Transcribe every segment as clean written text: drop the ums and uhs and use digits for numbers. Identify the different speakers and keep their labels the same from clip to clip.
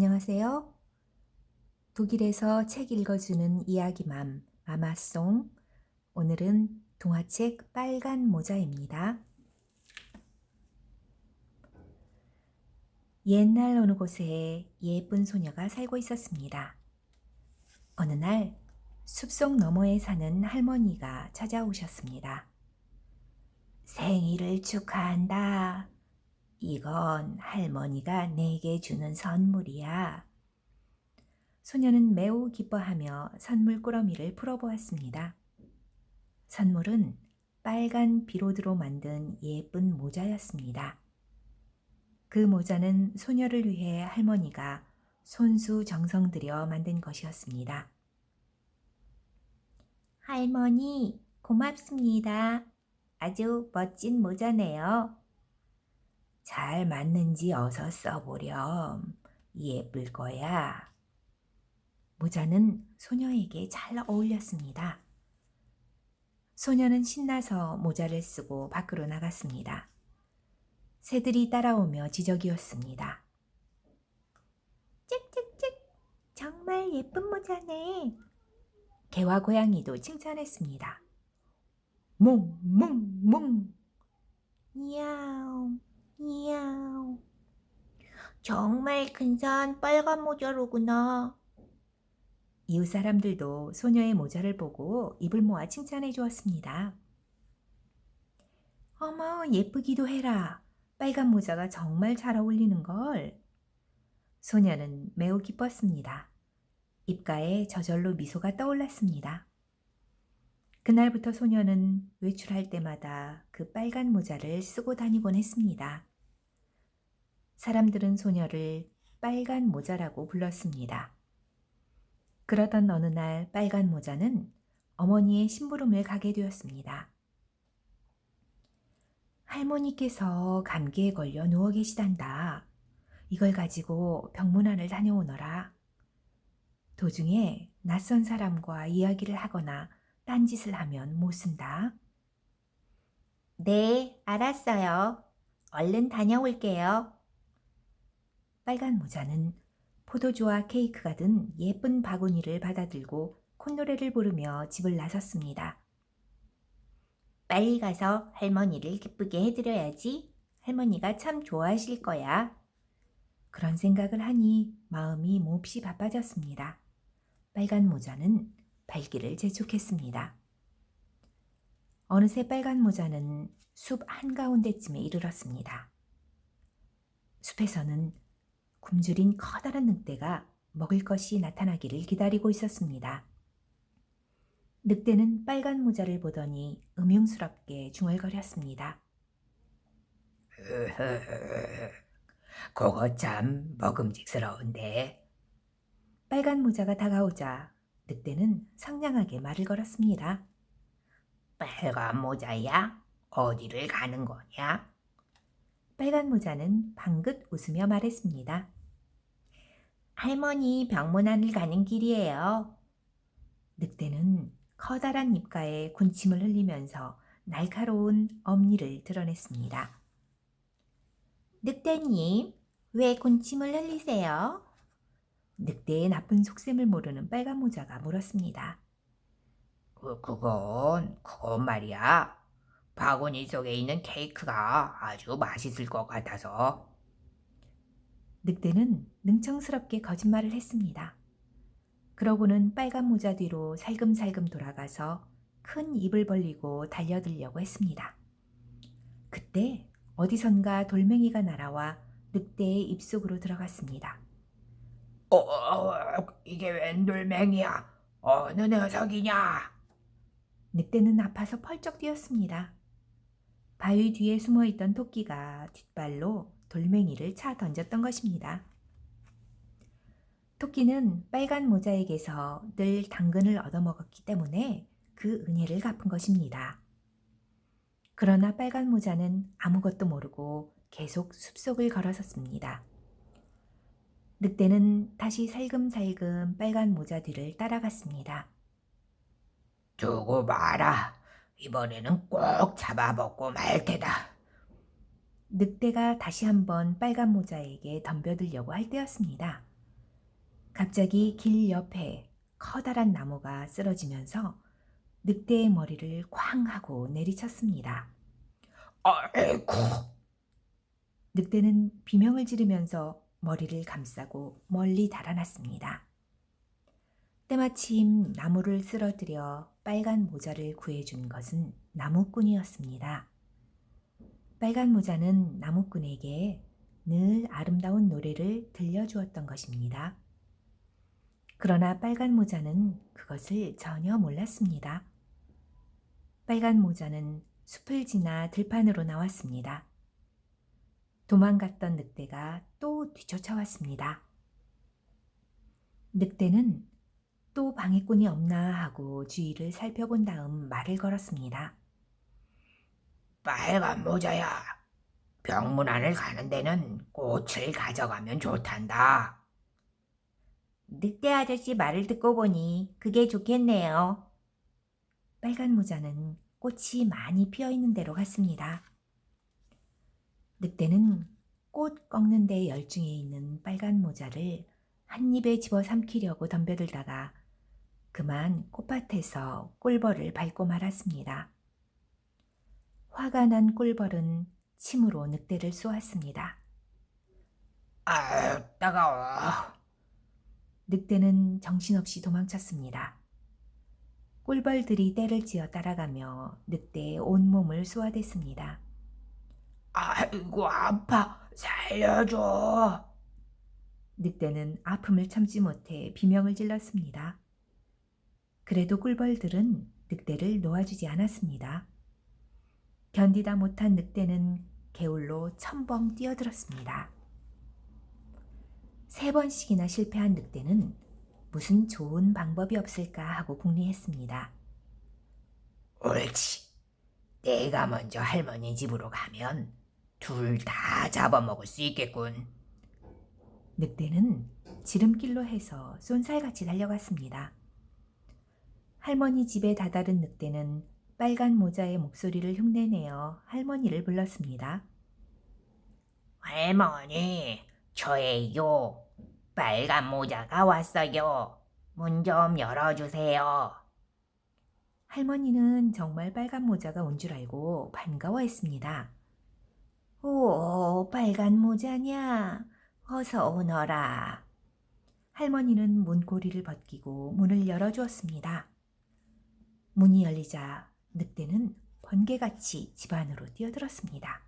Speaker 1: 안녕하세요. 독일에서 책 읽어주는 이야기맘 마마송. 오늘은 동화책 빨간 모자입니다. 옛날 어느 곳에 예쁜 소녀가 살고 있었습니다. 어느 날 숲속 너머에 사는 할머니가 찾아오셨습니다. 생일을 축하한다. 이건 할머니가 내게 주는 선물이야. 소녀는 매우 기뻐하며 선물 꾸러미를 풀어보았습니다. 선물은 빨간 비로드로 만든 예쁜 모자였습니다. 그 모자는 소녀를 위해 할머니가 손수 정성 들여 만든 것이었습니다. 할머니, 고맙습니다. 아주 멋진 모자네요. 잘 맞는지 어서 써보렴. 예쁠 거야. 모자는 소녀에게 잘 어울렸습니다. 소녀는 신나서 모자를 쓰고 밖으로 나갔습니다. 새들이 따라오며 지저귀었습니다. 찍찍찍, 정말 예쁜 모자네. 개와 고양이도 칭찬했습니다. 몽몽몽, 이야옹 이야옹. 정말 근사한 빨간 모자로구나. 이웃 사람들도 소녀의 모자를 보고 입을 모아 칭찬해 주었습니다. 어머, 예쁘기도 해라. 빨간 모자가 정말 잘 어울리는걸. 소녀는 매우 기뻤습니다. 입가에 저절로 미소가 떠올랐습니다. 그날부터 소녀는 외출할 때마다 그 빨간 모자를 쓰고 다니곤 했습니다. 사람들은 소녀를 빨간 모자라고 불렀습니다. 그러던 어느 날 빨간 모자는 어머니의 심부름을 가게 되었습니다. 할머니께서 감기에 걸려 누워 계시단다. 이걸 가지고 병문안을 다녀오너라. 도중에 낯선 사람과 이야기를 하거나 딴짓을 하면 못 쓴다. 네, 알았어요. 얼른 다녀올게요. 빨간 모자는 포도주와 케이크가 든 예쁜 바구니를 받아들고 콧노래를 부르며 집을 나섰습니다. 빨리 가서 할머니를 기쁘게 해드려야지. 할머니가 참 좋아하실 거야. 그런 생각을 하니 마음이 몹시 바빠졌습니다. 빨간 모자는 발길을 재촉했습니다. 어느새 빨간 모자는 숲 한가운데쯤에 이르렀습니다. 숲에서는 굶주린 커다란 늑대가 먹을 것이 나타나기를 기다리고 있었습니다. 늑대는 빨간 모자를 보더니 음흉스럽게 중얼거렸습니다.
Speaker 2: 그거 참 먹음직스러운데.
Speaker 1: 빨간 모자가 다가오자 늑대는 상냥하게 말을 걸었습니다.
Speaker 2: 빨간 모자야? 어디를 가는 거냐?
Speaker 1: 빨간 모자는 방긋 웃으며 말했습니다. 할머니 병문안을 가는 길이에요. 늑대는 커다란 입가에 군침을 흘리면서 날카로운 엄니를 드러냈습니다. 늑대님, 왜 군침을 흘리세요? 늑대의 나쁜 속셈을 모르는 빨간 모자가 물었습니다.
Speaker 2: 그건 말이야. 바구니 속에 있는 케이크가 아주 맛있을 것 같아서.
Speaker 1: 늑대는 능청스럽게 거짓말을 했습니다. 그러고는 빨간 모자 뒤로 살금살금 돌아가서 큰 입을 벌리고 달려들려고 했습니다. 그때 어디선가 돌멩이가 날아와 늑대의 입속으로 들어갔습니다.
Speaker 2: 이게 웬 돌멩이야? 어느 녀석이냐?
Speaker 1: 늑대는 아파서 펄쩍 뛰었습니다. 바위 뒤에 숨어있던 토끼가 뒷발로 돌멩이를 차 던졌던 것입니다. 토끼는 빨간 모자에게서 늘 당근을 얻어먹었기 때문에 그 은혜를 갚은 것입니다. 그러나 빨간 모자는 아무것도 모르고 계속 숲속을 걸어섰습니다. 늑대는 다시 살금살금 빨간 모자 뒤를 따라갔습니다.
Speaker 2: 두고 봐라. 이번에는 꼭 잡아먹고 말 테다.
Speaker 1: 늑대가 다시 한번 빨간 모자에게 덤벼들려고 할 때였습니다. 갑자기 길 옆에 커다란 나무가 쓰러지면서 늑대의 머리를 쾅 하고 내리쳤습니다.
Speaker 2: 아이고,
Speaker 1: 늑대는 비명을 지르면서 머리를 감싸고 멀리 달아났습니다. 때마침 나무를 쓰러뜨려 빨간 모자를 구해준 것은 나무꾼이었습니다. 빨간 모자는 나무꾼에게 늘 아름다운 노래를 들려주었던 것입니다. 그러나 빨간 모자는 그것을 전혀 몰랐습니다. 빨간 모자는 숲을 지나 들판으로 나왔습니다. 도망갔던 늑대가 또 뒤쫓아왔습니다. 늑대는 또 방해꾼이 없나 하고 주위를 살펴본 다음 말을 걸었습니다.
Speaker 2: 빨간 모자야. 병문안을 가는 데는 꽃을 가져가면 좋단다.
Speaker 1: 늑대 아저씨 말을 듣고 보니 그게 좋겠네요. 빨간 모자는 꽃이 많이 피어 있는 데로 갔습니다. 늑대는 꽃 꺾는 데 열중해 있는 빨간 모자를 한 입에 집어 삼키려고 덤벼들다가 그만 꽃밭에서 꿀벌을 밟고 말았습니다. 화가 난 꿀벌은 침으로 늑대를 쏘았습니다.
Speaker 2: 아, 따가워.
Speaker 1: 늑대는 정신없이 도망쳤습니다. 꿀벌들이 떼를 지어 따라가며 늑대의 온몸을 쏘아댔습니다.
Speaker 2: 아이고, 아파. 살려줘.
Speaker 1: 늑대는 아픔을 참지 못해 비명을 질렀습니다. 그래도 꿀벌들은 늑대를 놓아주지 않았습니다. 견디다 못한 늑대는 개울로 첨벙 뛰어들었습니다. 3번씩이나 실패한 늑대는 무슨 좋은 방법이 없을까 하고 궁리했습니다.
Speaker 2: 옳지. 내가 먼저 할머니 집으로 가면 둘 다 잡아먹을 수 있겠군.
Speaker 1: 늑대는 지름길로 해서 쏜살같이 달려갔습니다. 할머니 집에 다다른 늑대는 빨간 모자의 목소리를 흉내내어 할머니를 불렀습니다.
Speaker 2: 할머니, 저예요. 빨간 모자가 왔어요. 문 좀 열어주세요.
Speaker 1: 할머니는 정말 빨간 모자가 온 줄 알고 반가워했습니다. 오, 빨간 모자냐? 어서 오너라. 할머니는 문고리를 벗기고 문을 열어주었습니다. 문이 열리자 늑대는 번개같이 집 안으로 뛰어들었습니다.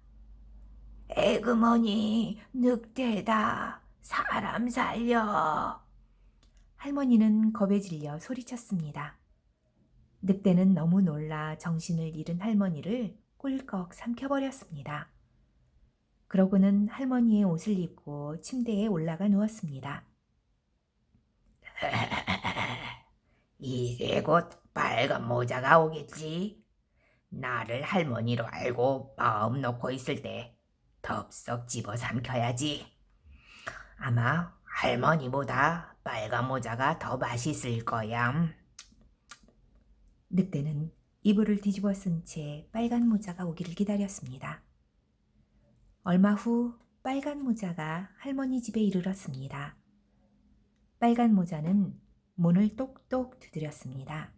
Speaker 1: 에그머니, 늑대다. 사람 살려. 할머니는 겁에 질려 소리쳤습니다. 늑대는 너무 놀라 정신을 잃은 할머니를 꿀꺽 삼켜버렸습니다. 그러고는 할머니의 옷을 입고 침대에 올라가 누웠습니다.
Speaker 2: 이제 곧 빨간 모자가 오겠지. 나를 할머니로 알고 마음 놓고 있을 때 덥석 집어 삼켜야지. 아마 할머니보다 빨간 모자가 더 맛있을 거야.
Speaker 1: 늑대는 이불을 뒤집어 쓴 채 빨간 모자가 오기를 기다렸습니다. 얼마 후 빨간 모자가 할머니 집에 이르렀습니다. 빨간 모자는 문을 똑똑 두드렸습니다.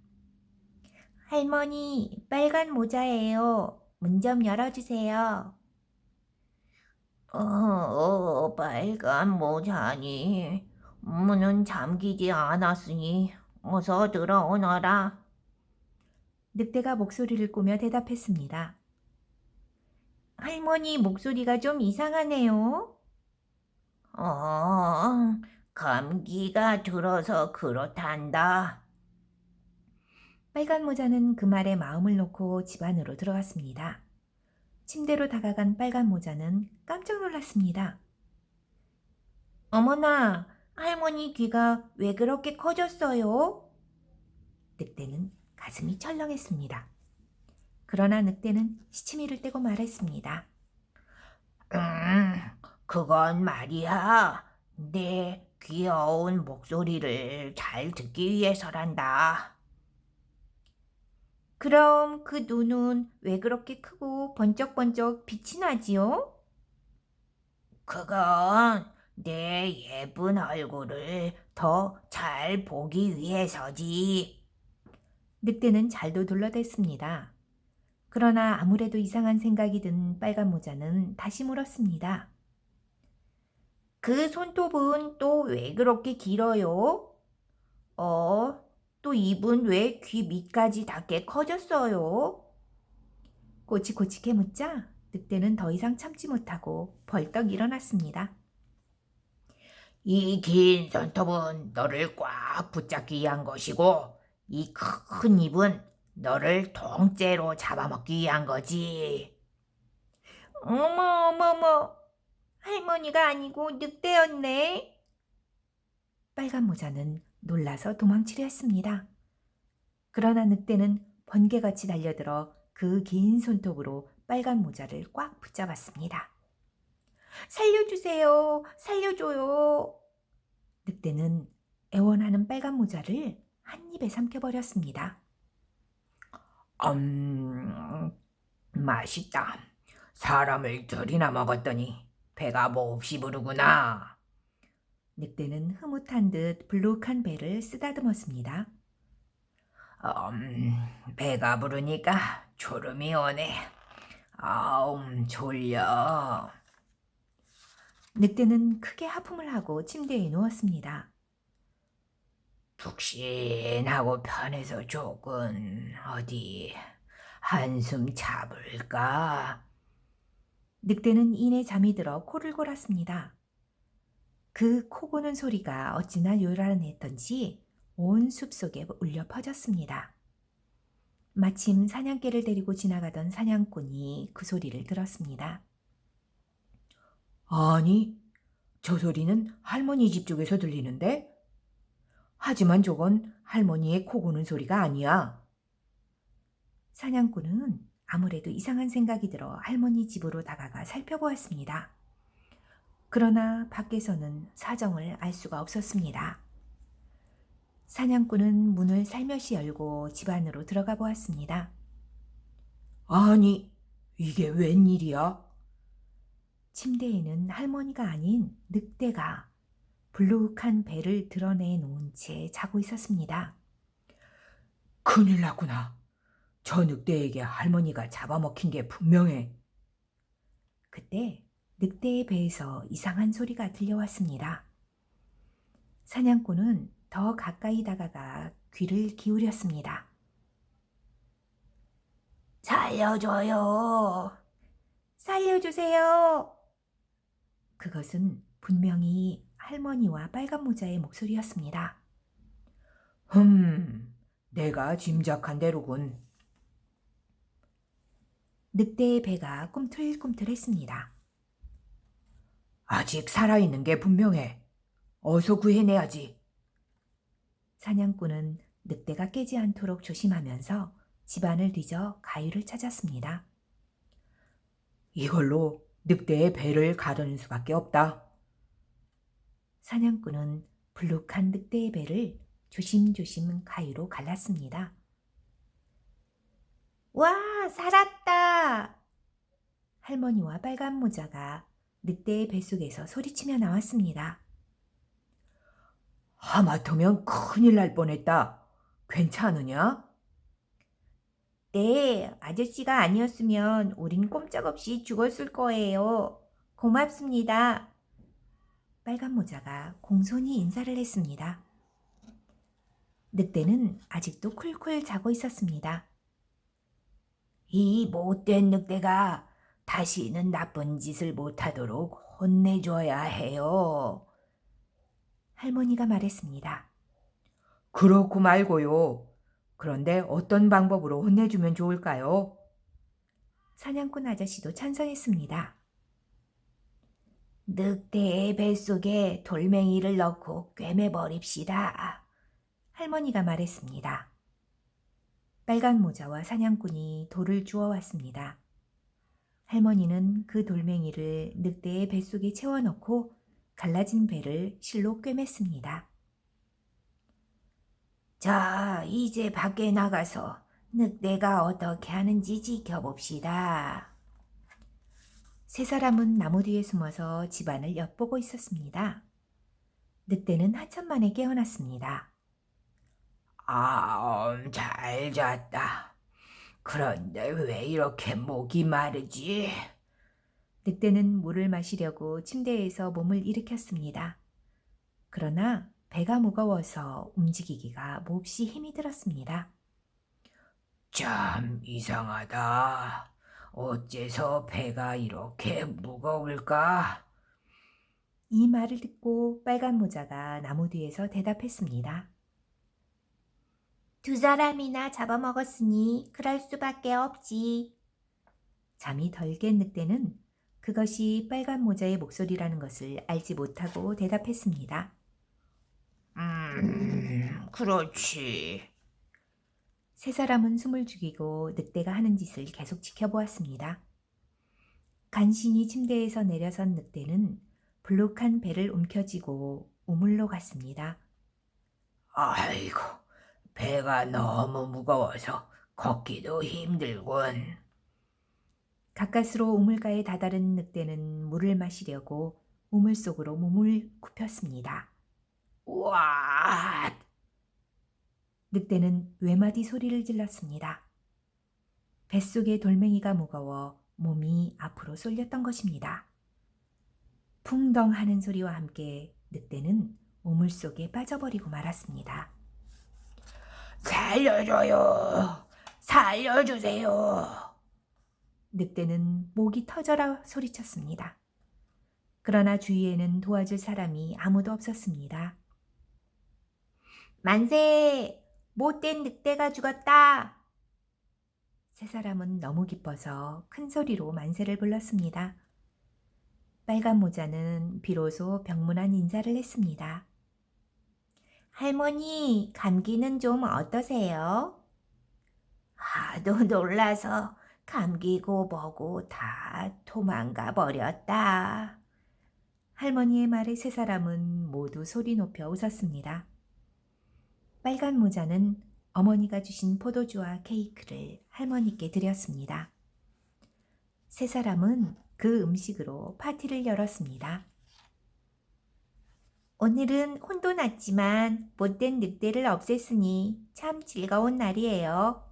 Speaker 1: 할머니, 빨간 모자예요. 문 좀 열어주세요. 빨간 모자니. 문은 잠기지 않았으니 어서 들어오너라. 늑대가 목소리를 꾸며 대답했습니다. 할머니 목소리가 좀 이상하네요. 감기가 들어서 그렇단다. 빨간 모자는 그 말에 마음을 놓고 집 안으로 들어갔습니다. 침대로 다가간 빨간 모자는 깜짝 놀랐습니다. 어머나, 할머니 귀가 왜 그렇게 커졌어요? 늑대는 가슴이 철렁했습니다. 그러나 늑대는 시치미를 떼고 말했습니다.
Speaker 2: 그건 말이야. 내 귀여운 목소리를 잘 듣기 위해서란다.
Speaker 1: 그럼 그 눈은 왜 그렇게 크고 번쩍번쩍 빛이 나지요?
Speaker 2: 그건 내 예쁜 얼굴을 더 잘 보기 위해서지.
Speaker 1: 늑대는 잘도 둘러댔습니다. 그러나 아무래도 이상한 생각이 든 빨간 모자는 다시 물었습니다.
Speaker 2: 그 손톱은 또 왜 그렇게 길어요? 또 입은 왜 귀 밑까지 닿게 커졌어요?
Speaker 1: 꼬치꼬치 캐묻자 늑대는 더 이상 참지 못하고 벌떡 일어났습니다.
Speaker 2: 이 긴 손톱은 너를 꽉 붙잡기 위한 것이고, 이 큰 입은 너를 통째로 잡아먹기 위한 거지.
Speaker 1: 어머, 어머, 어머, 할머니가 아니고 늑대였네. 빨간 모자는 놀라서 도망치려 했습니다. 그러나 늑대는 번개같이 달려들어 그 긴 손톱으로 빨간 모자를 꽉 붙잡았습니다. 살려주세요, 살려줘요. 늑대는 애원하는 빨간 모자를 한 입에 삼켜버렸습니다.
Speaker 2: 맛있다. 사람을 들이나 먹었더니 배가 몹시 부르구나.
Speaker 1: 늑대는 흐뭇한 듯 불룩한 배를 쓰다듬었습니다.
Speaker 2: 배가 부르니까 졸음이 오네. 졸려.
Speaker 1: 늑대는 크게 하품을 하고 침대에 누웠습니다.
Speaker 2: 푹신하고 편해서 조금 어디 한숨 잡을까?
Speaker 1: 늑대는 이내 잠이 들어 코를 골았습니다. 그 코 고는 소리가 어찌나 요란했던지 온 숲속에 울려 퍼졌습니다. 마침 사냥개를 데리고 지나가던 사냥꾼이 그 소리를 들었습니다.
Speaker 2: 아니, 저 소리는 할머니 집 쪽에서 들리는데? 하지만 저건 할머니의 코 고는 소리가 아니야.
Speaker 1: 사냥꾼은 아무래도 이상한 생각이 들어 할머니 집으로 다가가 살펴보았습니다. 그러나 밖에서는 사정을 알 수가 없었습니다. 사냥꾼은 문을 살며시 열고 집 안으로 들어가 보았습니다.
Speaker 2: 아니, 이게 웬일이야?
Speaker 1: 침대에는 할머니가 아닌 늑대가 불룩한 배를 드러내 놓은 채 자고 있었습니다.
Speaker 2: 큰일 났구나. 저 늑대에게 할머니가 잡아먹힌 게 분명해.
Speaker 1: 그때 늑대의 배에서 이상한 소리가 들려왔습니다. 사냥꾼은 더 가까이 다가가 귀를 기울였습니다.
Speaker 2: 살려줘요.
Speaker 1: 살려주세요. 그것은 분명히 할머니와 빨간 모자의 목소리였습니다.
Speaker 2: 내가 짐작한 대로군.
Speaker 1: 늑대의 배가 꿈틀꿈틀했습니다.
Speaker 2: 아직 살아있는 게 분명해. 어서 구해내야지.
Speaker 1: 사냥꾼은 늑대가 깨지 않도록 조심하면서 집안을 뒤져 가위를 찾았습니다.
Speaker 2: 이걸로 늑대의 배를 가르는 수밖에 없다.
Speaker 1: 사냥꾼은 불룩한 늑대의 배를 조심조심 가위로 갈랐습니다. 와, 살았다! 할머니와 빨간 모자가 늑대의 뱃속에서 소리치며 나왔습니다.
Speaker 2: 하마터면 큰일 날 뻔했다. 괜찮으냐?
Speaker 1: 네, 아저씨가 아니었으면 우린 꼼짝없이 죽었을 거예요. 고맙습니다. 빨간 모자가 공손히 인사를 했습니다. 늑대는 아직도 쿨쿨 자고 있었습니다.
Speaker 2: 이 못된 늑대가 다시는 나쁜 짓을 못하도록 혼내줘야 해요.
Speaker 1: 할머니가 말했습니다.
Speaker 2: 그렇고 말고요. 그런데 어떤 방법으로 혼내주면 좋을까요?
Speaker 1: 사냥꾼 아저씨도 찬성했습니다.
Speaker 2: 늑대의 뱃속에 돌멩이를 넣고 꿰매버립시다.
Speaker 1: 할머니가 말했습니다. 빨간 모자와 사냥꾼이 돌을 주워왔습니다. 할머니는 그 돌멩이를 늑대의 뱃속에 채워넣고 갈라진 배를 실로 꿰맸습니다.
Speaker 2: 자, 이제 밖에 나가서 늑대가 어떻게 하는지 지켜봅시다.
Speaker 1: 세 사람은 나무 뒤에 숨어서 집안을 엿보고 있었습니다. 늑대는 한참 만에 깨어났습니다.
Speaker 2: 잘 잤다. 그런데 왜 이렇게 목이 마르지?
Speaker 1: 늑대는 물을 마시려고 침대에서 몸을 일으켰습니다. 그러나 배가 무거워서 움직이기가 몹시 힘이 들었습니다.
Speaker 2: 참 이상하다. 어째서 배가 이렇게 무거울까?
Speaker 1: 이 말을 듣고 빨간 모자가 나무 뒤에서 대답했습니다. 두 사람이나 잡아먹었으니 그럴 수밖에 없지. 잠이 덜 깬 늑대는 그것이 빨간 모자의 목소리라는 것을 알지 못하고 대답했습니다.
Speaker 2: 그렇지.
Speaker 1: 세 사람은 숨을 죽이고 늑대가 하는 짓을 계속 지켜보았습니다. 간신히 침대에서 내려선 늑대는 불룩한 배를 움켜쥐고 우물로 갔습니다.
Speaker 2: 아이고, 배가 너무 무거워서 걷기도 힘들군.
Speaker 1: 가까스로 우물가에 다다른 늑대는 물을 마시려고 우물 속으로 몸을 굽혔습니다.
Speaker 2: 와,
Speaker 1: 늑대는 외마디 소리를 질렀습니다. 뱃속에 돌멩이가 무거워 몸이 앞으로 쏠렸던 것입니다. 풍덩 하는 소리와 함께 늑대는 우물 속에 빠져버리고 말았습니다.
Speaker 2: 살려줘요. 살려주세요.
Speaker 1: 늑대는 목이 터져라 소리쳤습니다. 그러나 주위에는 도와줄 사람이 아무도 없었습니다. 만세! 못된 늑대가 죽었다! 세 사람은 너무 기뻐서 큰 소리로 만세를 불렀습니다. 빨간 모자는 비로소 병문안 인사를 했습니다. 할머니, 감기는 좀 어떠세요? 하도 놀라서 감기고 뭐고 다 도망가 버렸다. 할머니의 말에 세 사람은 모두 소리 높여 웃었습니다. 빨간 모자는 어머니가 주신 포도주와 케이크를 할머니께 드렸습니다. 세 사람은 그 음식으로 파티를 열었습니다. 오늘은 혼도 났지만 못된 늑대를 없앴으니 참 즐거운 날이에요.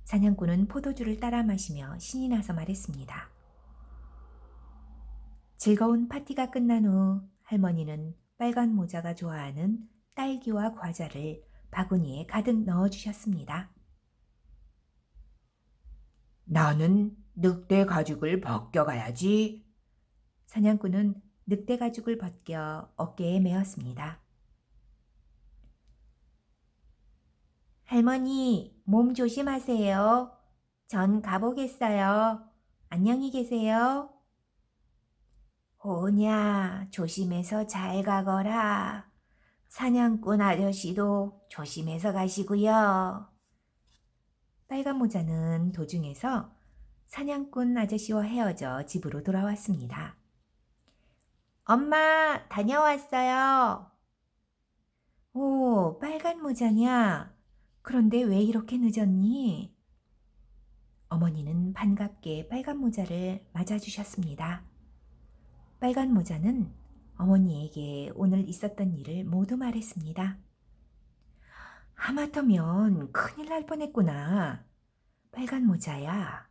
Speaker 1: 사냥꾼은 포도주를 따라 마시며 신이 나서 말했습니다. 즐거운 파티가 끝난 후 할머니는 빨간 모자가 좋아하는 딸기와 과자를 바구니에 가득 넣어주셨습니다.
Speaker 2: 나는 늑대 가죽을 벗겨가야지.
Speaker 1: 사냥꾼은 늑대 가죽을 벗겨 어깨에 메었습니다. 할머니, 몸 조심하세요. 전 가보겠어요. 안녕히 계세요. 오냐, 조심해서 잘 가거라. 사냥꾼 아저씨도 조심해서 가시고요. 빨간 모자는 도중에서 사냥꾼 아저씨와 헤어져 집으로 돌아왔습니다. 엄마, 다녀왔어요. 오, 빨간 모자냐? 그런데 왜 이렇게 늦었니? 어머니는 반갑게 빨간 모자를 맞아주셨습니다. 빨간 모자는 어머니에게 오늘 있었던 일을 모두 말했습니다. 하마터면 큰일 날 뻔했구나. 빨간 모자야.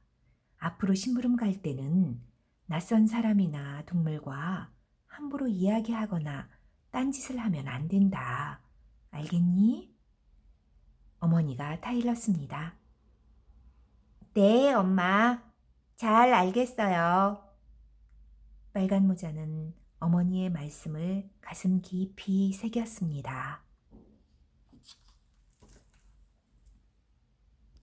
Speaker 1: 앞으로 심부름 갈 때는 낯선 사람이나 동물과 함부로 이야기하거나 딴짓을 하면 안 된다. 알겠니? 어머니가 타일렀습니다. 네, 엄마. 잘 알겠어요. 빨간 모자는 어머니의 말씀을 가슴 깊이 새겼습니다.